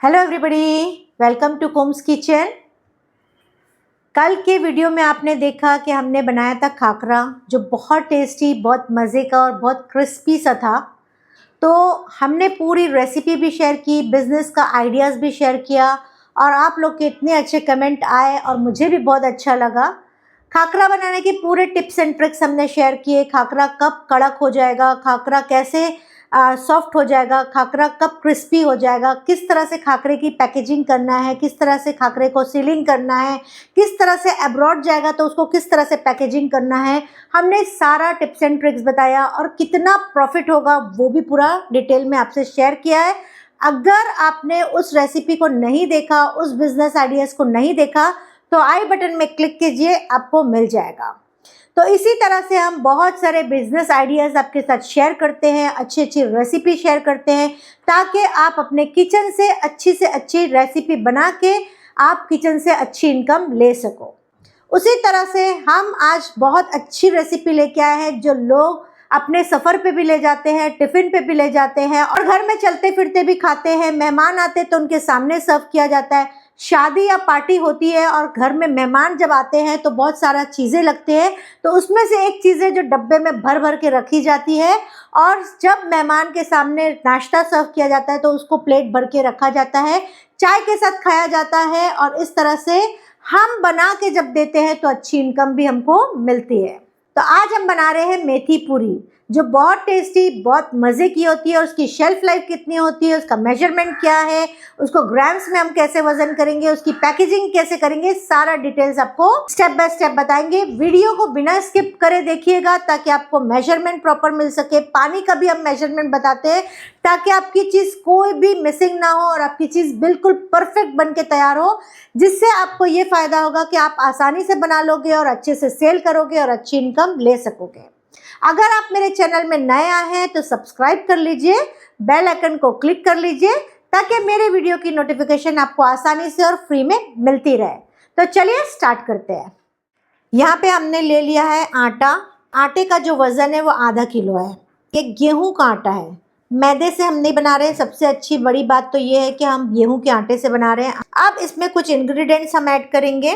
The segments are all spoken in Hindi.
हेलो एवरीबॉडी, वेलकम टू कुम्स किचन। कल के वीडियो में आपने देखा कि हमने बनाया था खाकरा, जो बहुत टेस्टी, बहुत मज़े का और बहुत क्रिस्पी सा था। तो हमने पूरी रेसिपी भी शेयर की, बिज़नेस का आइडियाज़ भी शेयर किया और आप लोग के इतने अच्छे कमेंट आए और मुझे भी बहुत अच्छा लगा। खाकरा बनाने के पूरे टिप्स एंड ट्रिक्स हमने शेयर किए। खाकरा कब कड़क हो जाएगा, खाकरा कैसे सॉफ्ट हो जाएगा, खाकरा कब क्रिस्पी हो जाएगा, किस तरह से खाकरे की पैकेजिंग करना है, किस तरह से खाकरे को सीलिंग करना है, किस तरह से अब्रॉड जाएगा तो उसको किस तरह से पैकेजिंग करना है। हमने सारा टिप्स एंड ट्रिक्स बताया और कितना प्रॉफिट होगा वो भी पूरा डिटेल में आपसे शेयर किया है। अगर आपने उस रेसिपी को नहीं देखा, उस बिजनेस आइडियाज़ को नहीं देखा, तो आई बटन में क्लिक कीजिए, आपको मिल जाएगा। तो इसी तरह से हम बहुत सारे बिजनेस आइडियाज़ आपके साथ शेयर करते हैं, अच्छी अच्छी रेसिपी शेयर करते हैं, ताकि आप अपने किचन से अच्छी रेसिपी बना के आप किचन से अच्छी इनकम ले सको। उसी तरह से हम आज बहुत अच्छी रेसिपी लेके आए हैं, जो लोग अपने सफ़र पे भी ले जाते हैं, टिफ़िन पे भी ले जाते हैं और घर में चलते फिरते भी खाते हैं। मेहमान आते तो उनके सामने सर्व किया जाता है। शादी या पार्टी होती है और घर में मेहमान जब आते हैं तो बहुत सारा चीज़ें लगते हैं, तो उसमें से एक चीज़ है जो डब्बे में भर भर के रखी जाती है और जब मेहमान के सामने नाश्ता सर्व किया जाता है तो उसको प्लेट भर के रखा जाता है, चाय के साथ खाया जाता है और इस तरह से हम बना के जब देते हैं तो अच्छी इनकम भी हमको मिलती है। तो आज हम बना रहे हैं मेथी पूरी, जो बहुत टेस्टी, बहुत मज़े की होती है और उसकी शेल्फ लाइफ कितनी होती है, उसका मेजरमेंट क्या है, उसको ग्राम्स में हम कैसे वजन करेंगे, उसकी पैकेजिंग कैसे करेंगे, सारा डिटेल्स आपको स्टेप बाय स्टेप बताएंगे। वीडियो को बिना स्किप करे देखिएगा ताकि आपको मेजरमेंट प्रॉपर मिल सके। पानी का भी हम मेजरमेंट बताते हैं ताकि आपकी चीज़ कोई भी मिसिंग ना हो और आपकी चीज़ बिल्कुल परफेक्ट बन के तैयार हो, जिससे आपको ये फ़ायदा होगा कि आप आसानी से बना लोगे और अच्छे से सेल करोगे और अच्छी इनकम ले सकोगे। अगर आप मेरे चैनल में नए आए हैं तो सब्सक्राइब कर लीजिए, बेल आइकन को क्लिक कर लीजिए ताकि मेरे वीडियो की नोटिफिकेशन आपको आसानी से और फ्री में मिलती रहे। तो चलिए स्टार्ट करते हैं। यहाँ पे हमने ले लिया है आटा। आटे का जो वज़न है वो आधा किलो है। ये गेहूं का आटा है, मैदे से हम नहीं बना रहे हैं। सबसे अच्छी बड़ी बात तो ये है कि हम गेहूं के आटे से बना रहे हैं। अब इसमें कुछ इंग्रेडिएंट्स हम ऐड करेंगे।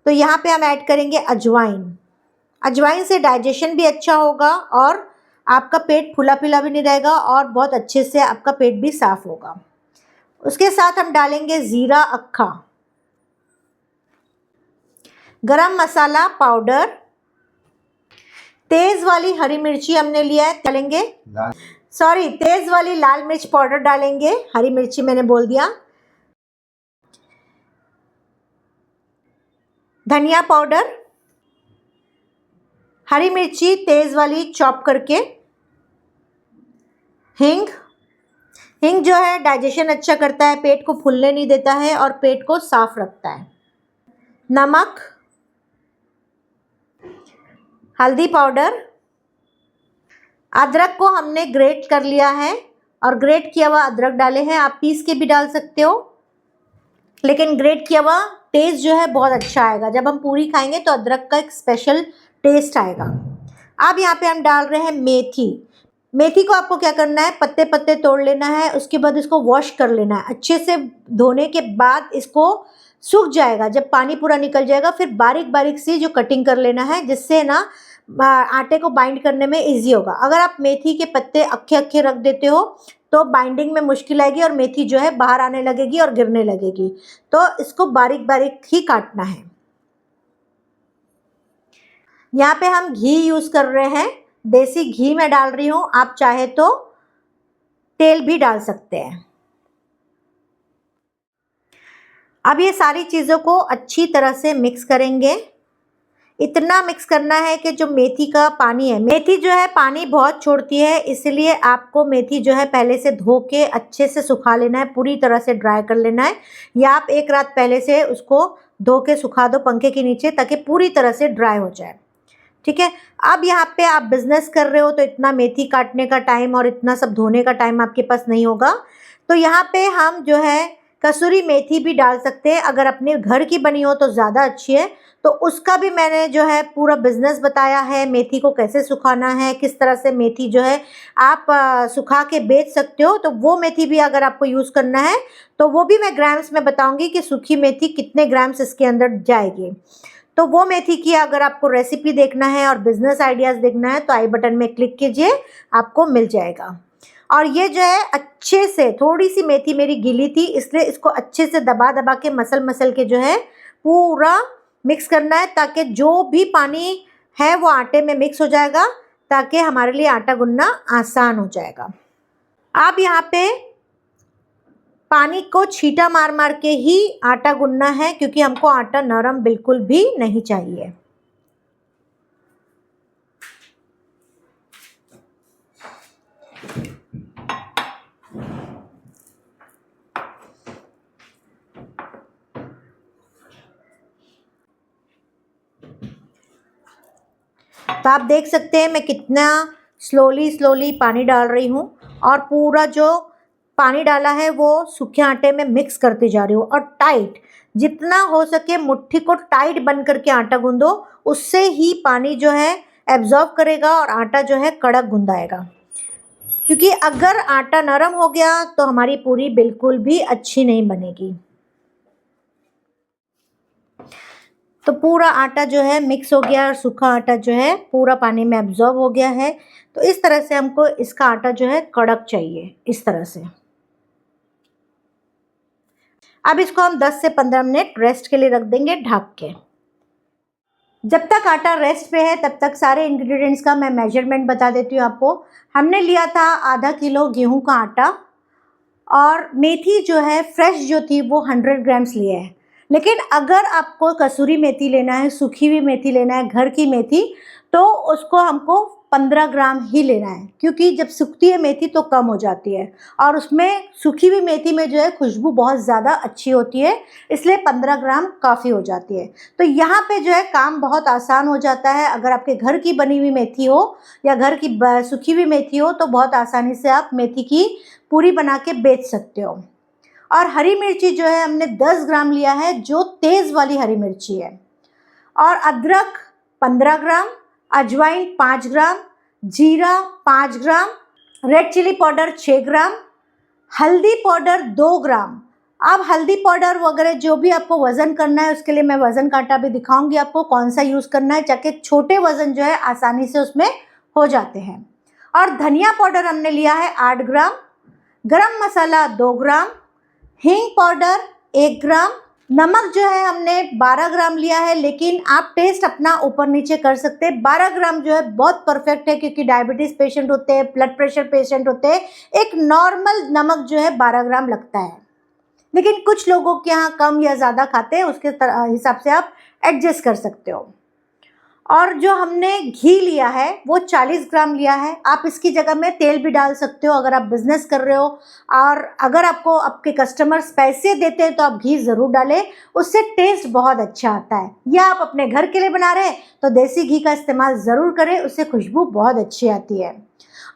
तो यहाँ पे हम ऐड करेंगे अजवाइन। अजवाइन से डाइजेशन भी अच्छा होगा और आपका पेट फूला फीला भी नहीं रहेगा और बहुत अच्छे से आपका पेट भी साफ होगा। उसके साथ हम डालेंगे ज़ीरा अक्खा, गरम मसाला पाउडर, तेज़ वाली हरी मिर्ची हमने लिया है, डालेंगे तेज़ वाली लाल मिर्च पाउडर डालेंगे, हरी मिर्ची मैंने बोल दिया, धनिया पाउडर, हरी मिर्ची तेज़ वाली चॉप करके, हींग। हींग जो है डाइजेशन अच्छा करता है, पेट को फूलने नहीं देता है और पेट को साफ रखता है। नमक, हल्दी पाउडर, अदरक को हमने ग्रेट कर लिया है और ग्रेट किया हुआ अदरक डाले हैं। आप पीस के भी डाल सकते हो, लेकिन ग्रेट किया हुआ टेस्ट जो है बहुत अच्छा आएगा। जब हम पूरी खाएंगे तो अदरक का एक स्पेशल टेस्ट आएगा। अब यहाँ पे हम डाल रहे हैं मेथी। मेथी को आपको क्या करना है, पत्ते पत्ते तोड़ लेना है, उसके बाद इसको वॉश कर लेना है। अच्छे से धोने के बाद इसको सूख जाएगा, जब पानी पूरा निकल जाएगा फिर बारीक बारीक सी जो कटिंग कर लेना है, जिससे ना आटे को बाइंड करने में इजी होगा। अगर आप मेथी के पत्ते अक्खे अक्खे रख देते हो तो बाइंडिंग में मुश्किल आएगी और मेथी जो है बाहर आने लगेगी और गिरने लगेगी। तो इसको बारीक बारीक ही काटना है। यहाँ पे हम घी यूज़ कर रहे हैं, देसी घी मैं डाल रही हूँ, आप चाहे तो तेल भी डाल सकते हैं। अब ये सारी चीज़ों को अच्छी तरह से मिक्स करेंगे। इतना मिक्स करना है कि जो मेथी का पानी है, मेथी जो है पानी बहुत छोड़ती है, इसलिए आपको मेथी जो है पहले से धो के अच्छे से सुखा लेना है, पूरी तरह से ड्राई कर लेना है, या आप एक रात पहले से उसको धो के सुखा दो पंखे के नीचे ताकि पूरी तरह से ड्राई हो जाए। ठीक है। अब यहाँ पे आप बिजनेस कर रहे हो तो इतना मेथी काटने का टाइम और इतना सब धोने का टाइम आपके पास नहीं होगा। तो यहाँ पे हम जो है कसूरी मेथी भी डाल सकते हैं, अगर अपने घर की बनी हो तो ज़्यादा अच्छी है। तो उसका भी मैंने जो है पूरा बिजनेस बताया है, मेथी को कैसे सुखाना है, किस तरह से मेथी जो है आप सुखा के बेच सकते हो। तो वो मेथी भी अगर आपको यूज़ करना है तो वो भी मैं ग्राम्स में बताऊंगी कि सूखी मेथी कितने ग्राम्स इसके अंदर जाएगी। तो वो मेथी की अगर आपको रेसिपी देखना है और बिजनेस आइडियाज़ देखना है तो आई बटन में क्लिक कीजिए, आपको मिल जाएगा। और ये जो है अच्छे से, थोड़ी सी मेथी मेरी गीली थी इसलिए इसको अच्छे से दबा दबा के मसल के जो है पूरा मिक्स करना है, ताकि जो भी पानी है वो आटे में मिक्स हो जाएगा, ताकि हमारे लिए आटा गूंदना आसान हो जाएगा। आप यहाँ पे पानी को छींटा मार मार के ही आटा गूंदना है, क्योंकि हमको आटा नरम बिल्कुल भी नहीं चाहिए। तो आप देख सकते हैं मैं कितना स्लोली पानी डाल रही हूँ, और पूरा जो पानी डाला है वो सूखे आटे में मिक्स करती जा रही हूँ। और टाइट, जितना हो सके मुट्ठी को टाइट बन करके आटा गूंदो, उससे ही पानी जो है एब्जॉर्ब करेगा और आटा जो है कड़क गूंदाएगा। क्योंकि अगर आटा नरम हो गया तो हमारी पूरी बिल्कुल भी अच्छी नहीं बनेगी। तो पूरा आटा जो है मिक्स हो गया और सूखा आटा जो है पूरा पानी में एब्जॉर्ब हो गया है। तो इस तरह से हमको इसका आटा जो है कड़क चाहिए, इस तरह से। अब इसको हम 10 से 15 मिनट रेस्ट के लिए रख देंगे ढक के। जब तक आटा रेस्ट पे है तब तक सारे इंग्रेडिएंट्स का मैं मेजरमेंट बता देती हूँ आपको। हमने लिया था आधा किलो गेहूं का आटा, और मेथी जो है फ्रेश जो थी वो 100 ग्राम्स लिए है। लेकिन अगर आपको कसूरी मेथी लेना है, सूखी हुई मेथी लेना है, घर की मेथी, तो उसको हमको 15 ग्राम ही लेना है, क्योंकि जब सूखती है मेथी तो कम हो जाती है, और उसमें सूखी हुई मेथी में जो है खुशबू बहुत ज़्यादा अच्छी होती है, इसलिए 15 ग्राम काफ़ी हो जाती है। तो यहाँ पे जो है काम बहुत आसान हो जाता है। अगर आपके घर की बनी हुई मेथी हो या घर की सूखी हुई मेथी हो तो बहुत आसानी से आप मेथी की पूरी बना के बेच सकते हो। और हरी मिर्ची जो है हमने 10 ग्राम लिया है, जो तेज़ वाली हरी मिर्ची है। और अदरक 15 ग्राम, अजवाइन 5 ग्राम, जीरा 5 ग्राम, रेड चिली पाउडर 6 ग्राम, हल्दी पाउडर 2 ग्राम। अब हल्दी पाउडर वगैरह जो भी आपको वज़न करना है उसके लिए मैं वज़न कांटा भी दिखाऊंगी आपको कौन सा यूज़ करना है, ताकि छोटे वज़न जो है आसानी से उसमें हो जाते हैं। और धनिया पाउडर हमने लिया है 8 ग्राम, गरम मसाला 2 ग्राम, हींग पाउडर 1 ग्राम, नमक जो है हमने 12 ग्राम लिया है, लेकिन आप टेस्ट अपना ऊपर नीचे कर सकते हैं। 12 ग्राम जो है बहुत परफेक्ट है, क्योंकि डायबिटीज़ पेशेंट होते हैं, ब्लड प्रेशर पेशेंट होते हैं, एक नॉर्मल नमक जो है 12 ग्राम लगता है। लेकिन कुछ लोगों के यहाँ कम या ज़्यादा खाते हैं, उसके हिसाब से आप एडजस्ट कर सकते हो। और जो हमने घी लिया है वो 40 ग्राम लिया है। आप इसकी जगह में तेल भी डाल सकते हो अगर आप बिज़नेस कर रहे हो, और अगर आपको आपके कस्टमर्स पैसे देते हैं तो आप घी ज़रूर डालें, उससे टेस्ट बहुत अच्छा आता है। या आप अपने घर के लिए बना रहे हैं तो देसी घी का इस्तेमाल ज़रूर करें, उससे खुशबू बहुत अच्छी आती है।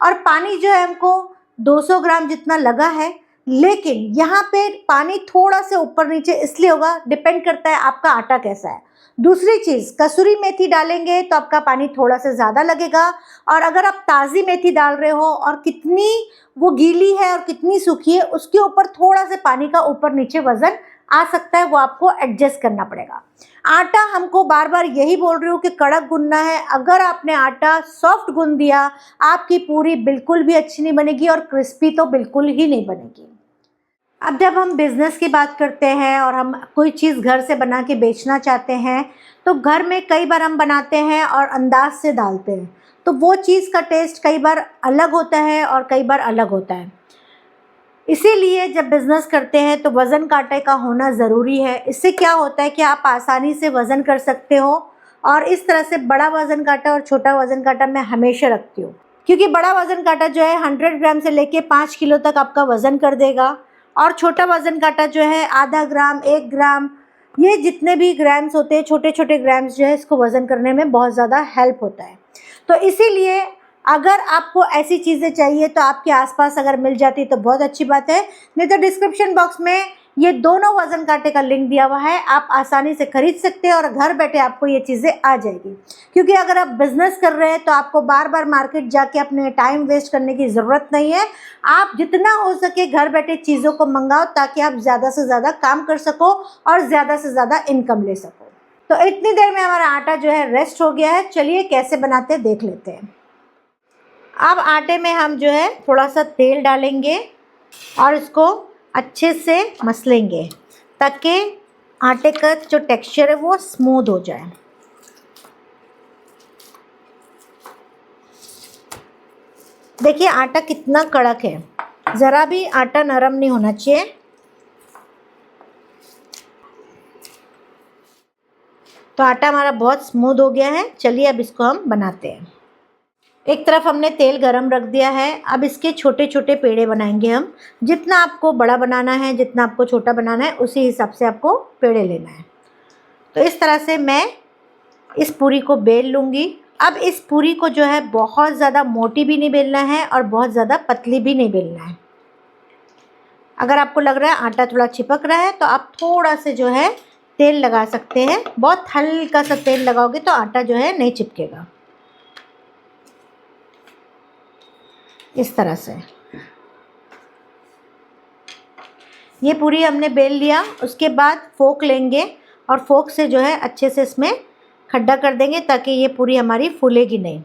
और पानी जो है हमको 200 ग्राम जितना लगा है, लेकिन यहाँ पे पानी थोड़ा से ऊपर नीचे इसलिए होगा, डिपेंड करता है आपका आटा कैसा है। दूसरी चीज़, कसूरी मेथी डालेंगे तो आपका पानी थोड़ा सा ज़्यादा लगेगा, और अगर आप ताज़ी मेथी डाल रहे हो और कितनी वो गीली है और कितनी सूखी है उसके ऊपर थोड़ा से पानी का ऊपर नीचे वज़न आ सकता है, वो आपको एडजस्ट करना पड़ेगा। आटा हमको बार बार यही बोल रही हूँ कि कड़क गूंदना है। अगर आपने आटा सॉफ्ट गूंद दिया, आपकी पूरी बिल्कुल भी अच्छी नहीं बनेगी और क्रिस्पी तो बिल्कुल ही नहीं बनेगी। अब जब हम बिज़नेस की बात करते हैं और हम कोई चीज़ घर से बना के बेचना चाहते हैं, तो घर में कई बार हम बनाते हैं और अंदाज से डालते हैं, तो वो चीज़ का टेस्ट कई बार अलग होता है और कई बार अलग होता है। इसीलिए जब बिज़नेस करते हैं तो वज़न कांटे का होना ज़रूरी है। इससे क्या होता है कि आप आसानी से वज़न कर सकते हो, और इस तरह से बड़ा वज़न कांटा और छोटा वज़न कांटा मैं हमेशा रखती हूँ, क्योंकि बड़ा वज़न कांटा जो है 100 ग्राम से लेके 5 किलो तक आपका वज़न कर देगा, और छोटा वज़न कांटा जो है आधा ग्राम, 1 ग्राम, ये जितने भी ग्राम्स होते हैं, छोटे छोटे ग्राम्स जो है इसको वज़न करने में बहुत ज़्यादा हेल्प होता है। तो इसीलिए अगर आपको ऐसी चीज़ें चाहिए तो आपके आसपास अगर मिल जाती तो बहुत अच्छी बात है, नहीं तो डिस्क्रिप्शन बॉक्स में ये दोनों वज़न कांटे का लिंक दिया हुआ है, आप आसानी से खरीद सकते हैं और घर बैठे आपको ये चीज़ें आ जाएगी। क्योंकि अगर आप बिज़नेस कर रहे हैं तो आपको बार बार मार्केट जाके अपने टाइम वेस्ट करने की ज़रूरत नहीं है। आप जितना हो सके घर बैठे चीज़ों को मंगाओ ताकि आप ज़्यादा से ज़्यादा काम कर सको और ज़्यादा से ज़्यादा इनकम ले सको। तो इतनी देर में हमारा आटा जो है रेस्ट हो गया है। चलिए कैसे बनाते हैं देख लेते हैं। अब आटे में हम जो है थोड़ा सा तेल डालेंगे और इसको अच्छे से मसलेंगे ताकि आटे का जो टेक्सचर है वो स्मूथ हो जाए। देखिए आटा कितना कड़क है, ज़रा भी आटा नरम नहीं होना चाहिए। तो आटा हमारा बहुत स्मूथ हो गया है। चलिए अब इसको हम बनाते हैं। एक तरफ हमने तेल गरम रख दिया है। अब इसके छोटे छोटे पेड़े बनाएंगे हम। जितना आपको बड़ा बनाना है, जितना आपको छोटा बनाना है, उसी हिसाब से आपको पेड़े लेना है। तो इस तरह से मैं इस पूरी को बेल लूँगी। अब इस पूरी को जो है बहुत ज़्यादा मोटी भी नहीं बेलना है और बहुत ज़्यादा पतली भी नहीं बेलना है। अगर आपको लग रहा है आटा थोड़ा चिपक रहा है तो आप थोड़ा से जो है तेल लगा सकते हैं। बहुत हल्का सा तेल लगाओगे तो आटा जो है नहीं चिपकेगा। इस तरह से ये पूरी हमने बेल लिया। उसके बाद फोक लेंगे और फोक से जो है अच्छे से इसमें खड्डा कर देंगे ताकि ये पूरी हमारी फूलेगी नहीं।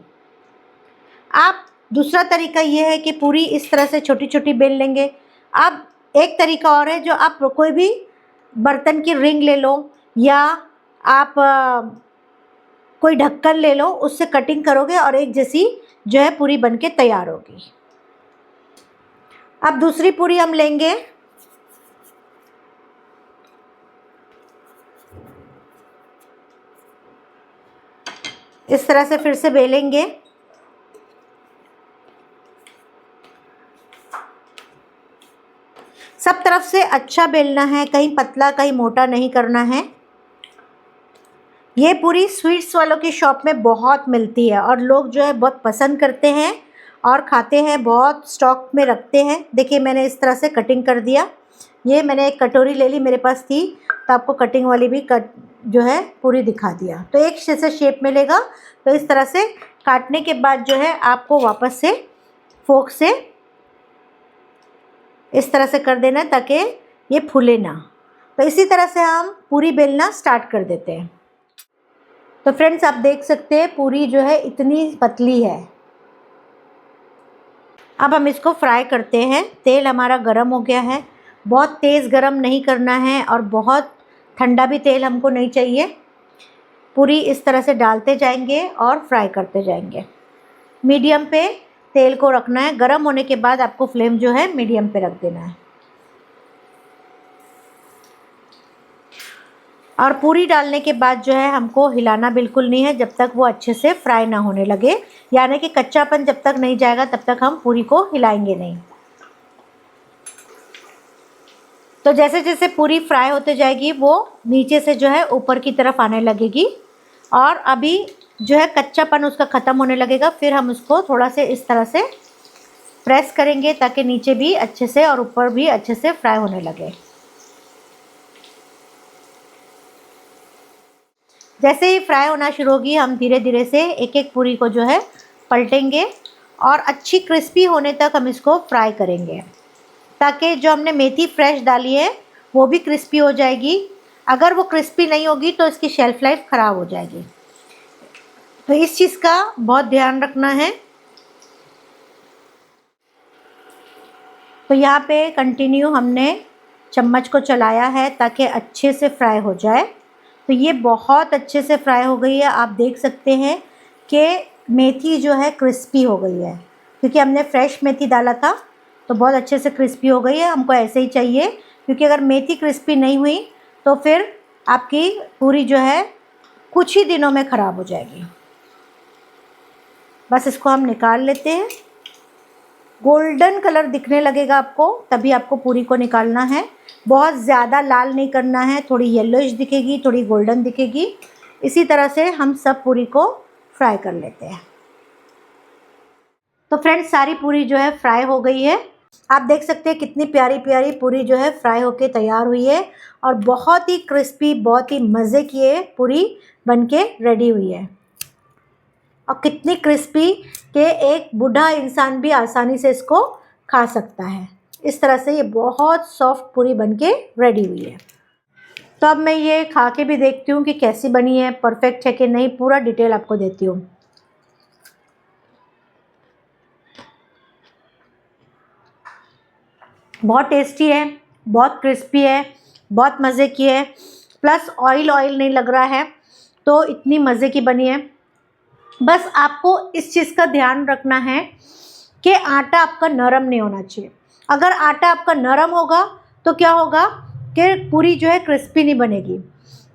आप दूसरा तरीका ये है कि पूरी इस तरह से छोटी छोटी बेल लेंगे। अब एक तरीका और है, जो आप कोई भी बर्तन की रिंग ले लो या आप कोई ढक्कन ले लो, उससे कटिंग करोगे और एक जैसी जो है पूरी बनके तैयार होगी। अब दूसरी पूरी हम लेंगे। इस तरह से फिर से बेलेंगे। सब तरफ से अच्छा बेलना है, कहीं पतला कहीं मोटा नहीं करना है। ये पूरी स्वीट्स वालों की शॉप में बहुत मिलती है और लोग जो है बहुत पसंद करते हैं और खाते हैं, बहुत स्टॉक में रखते हैं। देखिए मैंने इस तरह से कटिंग कर दिया। ये मैंने एक कटोरी ले ली, मेरे पास थी, तो आपको कटिंग वाली भी जो है पूरी दिखा दिया। तो एक जैसे शेप मिलेगा। तो इस तरह से काटने के बाद जो है आपको वापस से फोक से इस तरह से कर देना है ताकि ये फूले ना। तो इसी तरह से हम पूरी बेलना स्टार्ट कर देते हैं। तो फ्रेंड्स आप देख सकते हैं पूरी जो है इतनी पतली है। अब हम इसको फ्राई करते हैं। तेल हमारा गरम हो गया है। बहुत तेज़ गरम नहीं करना है और बहुत ठंडा भी तेल हमको नहीं चाहिए। पूरी इस तरह से डालते जाएंगे और फ्राई करते जाएंगे। मीडियम पे तेल को रखना है। गरम होने के बाद आपको फ्लेम जो है मीडियम पे रख देना है। और पूरी डालने के बाद जो है हमको हिलाना बिल्कुल नहीं है जब तक वो अच्छे से फ्राई ना होने लगे, यानी कि कच्चापन जब तक नहीं जाएगा तब तक हम पूरी को हिलाएंगे नहीं। तो जैसे जैसे पूरी फ्राई होते जाएगी वो नीचे से जो है ऊपर की तरफ आने लगेगी और अभी जो है कच्चापन उसका ख़त्म होने लगेगा। फिर हम उसको थोड़ा से इस तरह से प्रेस करेंगे ताकि नीचे भी अच्छे से और ऊपर भी अच्छे से फ्राई होने लगे। जैसे ही फ्राई होना शुरू होगी हम धीरे धीरे से एक एक पूरी को जो है पलटेंगे और अच्छी क्रिस्पी होने तक हम इसको फ्राई करेंगे ताकि जो हमने मेथी फ्रेश डाली है वो भी क्रिस्पी हो जाएगी। अगर वो क्रिस्पी नहीं होगी तो इसकी शेल्फ लाइफ ख़राब हो जाएगी। तो इस चीज़ का बहुत ध्यान रखना है। तो यहाँ पे कंटिन्यू हमने चम्मच को चलाया है ताकि अच्छे से फ्राई हो जाए। तो ये बहुत अच्छे से फ्राई हो गई है। आप देख सकते हैं कि मेथी जो है क्रिस्पी हो गई है क्योंकि हमने फ्रेश मेथी डाला था। तो बहुत अच्छे से क्रिस्पी हो गई है। हमको ऐसे ही चाहिए क्योंकि अगर मेथी क्रिस्पी नहीं हुई तो फिर आपकी पूरी जो है कुछ ही दिनों में ख़राब हो जाएगी। बस इसको हम निकाल लेते हैं। गोल्डन कलर दिखने लगेगा आपको, तभी आपको पूरी को निकालना है। बहुत ज़्यादा लाल नहीं करना है, थोड़ी येलोइश दिखेगी, थोड़ी गोल्डन दिखेगी। इसी तरह से हम सब पूरी को फ्राई कर लेते हैं। तो फ्रेंड्स सारी पूरी जो है फ्राई हो गई है। आप देख सकते हैं कितनी प्यारी प्यारी पूरी जो है फ्राई होके तैयार हुई है और बहुत ही क्रिस्पी, बहुत ही मज़े की ये पूरी बनके रेडी हुई है। और कितनी क्रिस्पी कि एक बूढ़ा इंसान भी आसानी से इसको खा सकता है। इस तरह से ये बहुत सॉफ्ट पूरी बनके रेडी हुई है। तो अब मैं ये खा के भी देखती हूँ कि कैसी बनी है, परफेक्ट है कि नहीं, पूरा डिटेल आपको देती हूँ। बहुत टेस्टी है, बहुत क्रिस्पी है, बहुत मज़े की है, प्लस ऑयल ऑयल नहीं लग रहा है, तो इतनी मज़े की बनी है। बस आपको इस चीज़ का ध्यान रखना है कि आटा आपका नरम नहीं होना चाहिए। अगर आटा आपका नरम होगा तो क्या होगा कि पूरी जो है क्रिस्पी नहीं बनेगी।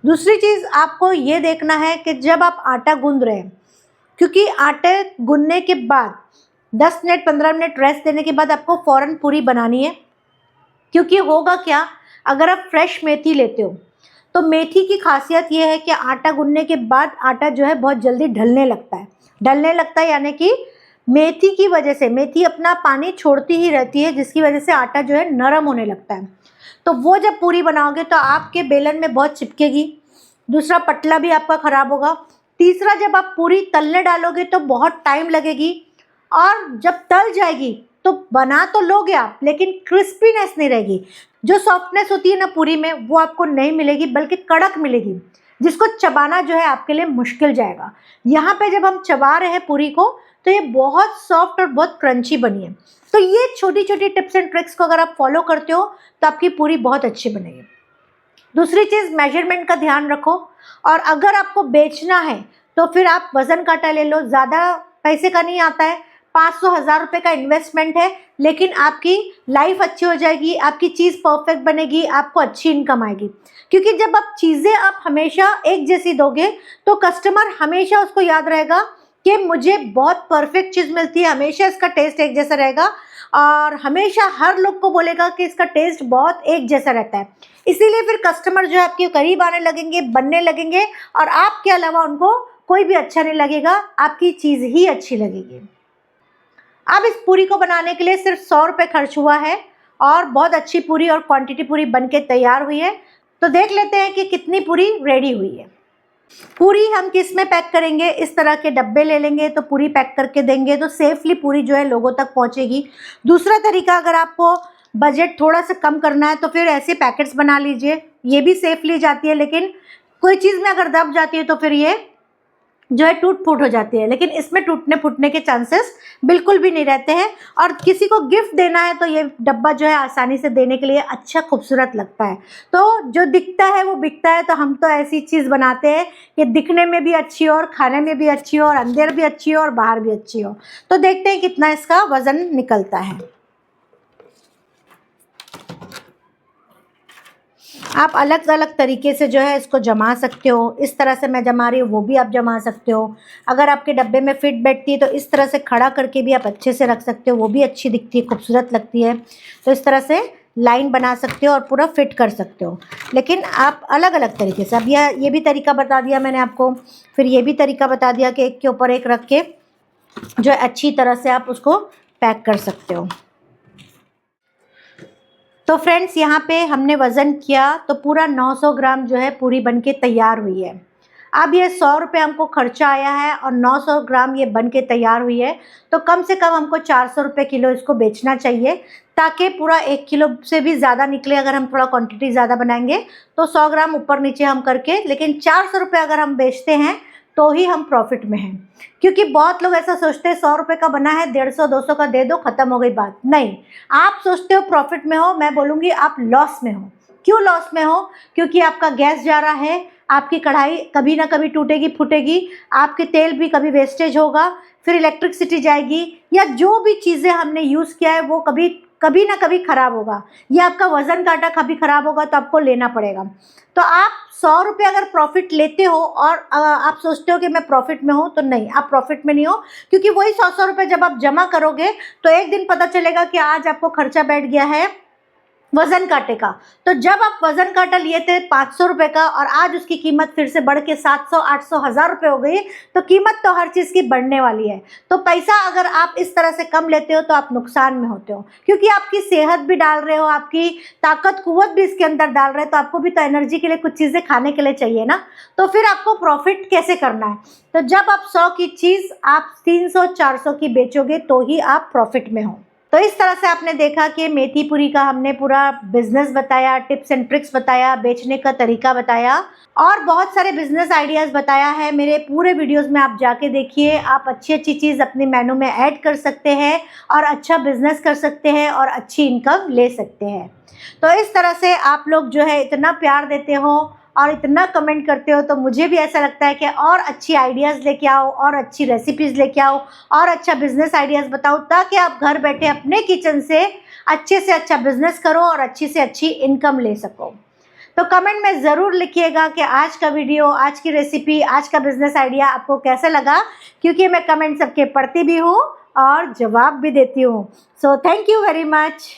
दूसरी चीज़ आपको ये देखना है कि जब आप आटा गूंद रहे हैं, क्योंकि आटे गूंदने के बाद 10 मिनट 15 मिनट रेस्ट देने के बाद आपको फ़ौरन पूरी बनानी है। क्योंकि होगा क्या, अगर आप फ्रेश मेथी लेते हो तो मेथी की खासियत ये है कि आटा गूंदने के बाद आटा जो है बहुत जल्दी ढलने लगता है। ढलने लगता है यानी कि मेथी की वजह से, मेथी अपना पानी छोड़ती ही रहती है, जिसकी वजह से आटा जो है नरम होने लगता है। तो वो जब पूरी बनाओगे तो आपके बेलन में बहुत चिपकेगी। दूसरा, पटला भी आपका ख़राब होगा। तीसरा, जब आप पूरी तलने डालोगे तो बहुत टाइम लगेगी, और जब तल जाएगी तो बना तो लोगे आप, लेकिन क्रिस्पीनेस नहीं रहेगी। जो सॉफ्टनेस होती है ना पूरी में, वो आपको नहीं मिलेगी, बल्कि कड़क मिलेगी, जिसको चबाना जो है आपके लिए मुश्किल जाएगा। यहाँ पे जब हम चबा रहे हैं पूरी को, तो ये बहुत सॉफ्ट और बहुत क्रंची बनी है। तो ये छोटी छोटी टिप्स एंड ट्रिक्स को अगर आप फॉलो करते हो तो आपकी पूरी बहुत अच्छी बनेगी। दूसरी चीज़, मेजरमेंट का ध्यान रखो, और अगर आपको बेचना है तो फिर आप वज़न कांटा ले लो। ज़्यादा पैसे का नहीं आता है, 500-1000 रुपये का इन्वेस्टमेंट है, लेकिन आपकी लाइफ अच्छी हो जाएगी, आपकी चीज़ परफेक्ट बनेगी, आपको अच्छी इनकम आएगी। क्योंकि जब आप चीज़ें आप हमेशा एक जैसी दोगे तो कस्टमर हमेशा उसको याद रहेगा कि मुझे बहुत परफेक्ट चीज़ मिलती है, हमेशा इसका टेस्ट एक जैसा रहेगा, और हमेशा हर लोग को बोलेगा कि इसका टेस्ट बहुत एक जैसा रहता है। इसीलिए फिर कस्टमर जो है आपके करीब आने लगेंगे, बनने लगेंगे, और आपके अलावा उनको कोई भी अच्छा नहीं लगेगा, आपकी चीज़ ही अच्छी लगेगी। अब इस पूरी को बनाने के लिए सिर्फ 100 रुपये खर्च हुआ है, और बहुत अच्छी पूरी और क्वांटिटी पूरी बनके तैयार हुई है। तो देख लेते हैं कि कितनी पूरी रेडी हुई है। पूरी हम किस में पैक करेंगे, इस तरह के डब्बे ले लेंगे तो पूरी पैक करके देंगे तो सेफली पूरी जो है लोगों तक पहुंचेगी। दूसरा तरीका, अगर आपको बजट थोड़ा सा कम करना है तो फिर ऐसे पैकेट्स बना लीजिए, ये भी सेफली जाती है, लेकिन कोई चीज़ में अगर दब जाती है तो फिर ये जो है टूट फूट हो जाती है, लेकिन इसमें टूटने फूटने के चांसेस बिल्कुल भी नहीं रहते हैं। और किसी को गिफ्ट देना है तो ये डब्बा जो है आसानी से देने के लिए अच्छा खूबसूरत लगता है। तो जो दिखता है वो बिकता है, तो हम तो ऐसी चीज़ बनाते हैं कि दिखने में भी अच्छी हो और खाने में भी अच्छी हो और अंदर भी अच्छी हो और बाहर भी अच्छी हो। तो देखते हैं कितना इसका वज़न निकलता है। आप अलग अलग तरीके से जो है इसको जमा सकते हो। इस तरह से मैं जमा रही हूँ, वो भी आप जमा सकते हो। अगर आपके डब्बे में फिट बैठती है तो इस तरह से खड़ा करके भी आप अच्छे से रख सकते हो, वो भी अच्छी दिखती है, खूबसूरत लगती है। तो इस तरह से लाइन बना सकते हो और पूरा फिट कर सकते हो, लेकिन आप अलग अलग तरीके से। अब ये भी तरीका बता दिया मैंने आपको, फिर ये भी तरीका बता दिया कि एक के ऊपर एक रख के जो है अच्छी तरह से आप उसको पैक कर सकते हो। तो फ्रेंड्स, यहाँ पे हमने वज़न किया तो पूरा 900 ग्राम जो है पूरी बनके तैयार हुई है। अब ये 100 रुपये हमको खर्चा आया है और 900 ग्राम ये बन के तैयार हुई है, तो कम से कम हमको 400 रुपये किलो इसको बेचना चाहिए, ताकि पूरा 1 किलो से भी ज़्यादा निकले। अगर हम थोड़ा क्वांटिटी ज़्यादा बनाएंगे तो 100 ग्राम ऊपर नीचे हम करके, लेकिन 400 रुपये अगर हम बेचते हैं तो ही हम प्रॉफिट में हैं। क्योंकि बहुत लोग ऐसा सोचते हैं 100 रुपये का बना है, 150-200 का दे दो, ख़त्म हो गई बात। नहीं, आप सोचते हो प्रॉफिट में हो, मैं बोलूँगी आप लॉस में हो। क्यों लॉस में हो? क्योंकि आपका गैस जा रहा है, आपकी कढ़ाई कभी ना कभी टूटेगी फूटेगी, आपके तेल भी कभी वेस्टेज होगा, फिर इलेक्ट्रिसिटी जाएगी, या जो भी चीज़ें हमने यूज़ किया है वो कभी ना कभी ख़राब होगा, या आपका वज़न कांटा कभी ख़राब होगा तो आपको लेना पड़ेगा। तो आप 100 रुपये अगर प्रॉफिट लेते हो और आप सोचते हो कि मैं प्रॉफिट में हूँ, तो नहीं, आप प्रॉफिट में नहीं हो। क्योंकि वही 100 रुपये जब आप जमा करोगे तो एक दिन पता चलेगा कि आज आपको खर्चा बैठ गया है वजन कांटे का। तो जब आप वजन कांटा लिए थे 500 रुपए का और आज उसकी कीमत फिर से बढ़ के 700, 800, 1000 रुपए हो गई, तो कीमत तो हर चीज़ की बढ़ने वाली है। तो पैसा अगर आप इस तरह से कम लेते हो तो आप नुकसान में होते हो, क्योंकि आपकी सेहत भी डाल रहे हो, आपकी ताकत कुव्वत भी इसके अंदर डाल रहे हो, तो आपको भी तो एनर्जी के लिए कुछ चीज़ें खाने के लिए चाहिए ना। तो फिर आपको प्रॉफिट कैसे करना है? तो जब आप 100 की चीज़ आप 300, 400 की बेचोगे तो ही आप प्रॉफिट में हो। तो इस तरह से आपने देखा कि मेथी पूरी का हमने पूरा बिजनेस बताया, टिप्स एंड ट्रिक्स बताया, बेचने का तरीका बताया और बहुत सारे बिजनेस आइडियाज़ बताया है। मेरे पूरे वीडियोस में आप जाके देखिए, आप अच्छी चीज़ अपने मेनू में ऐड कर सकते हैं और अच्छा बिजनेस कर सकते हैं और अच्छी इनकम ले सकते हैं। तो इस तरह से आप लोग जो है इतना प्यार देते हो और इतना कमेंट करते हो, तो मुझे भी ऐसा लगता है कि और अच्छी आइडियाज़ लेके आओ और अच्छी रेसिपीज़ लेके आओ और अच्छा बिजनेस आइडियाज़ बताओ, ताकि आप घर बैठे अपने किचन से अच्छा बिजनेस करो और अच्छी से अच्छी इनकम ले सको। तो कमेंट में ज़रूर लिखिएगा कि आज का वीडियो, आज की रेसिपी, आज का बिजनेस आइडिया आपको कैसा लगा, क्योंकि मैं कमेंट सबके पढ़ती भी हूँ और जवाब भी देती हूँ। So thank you very much.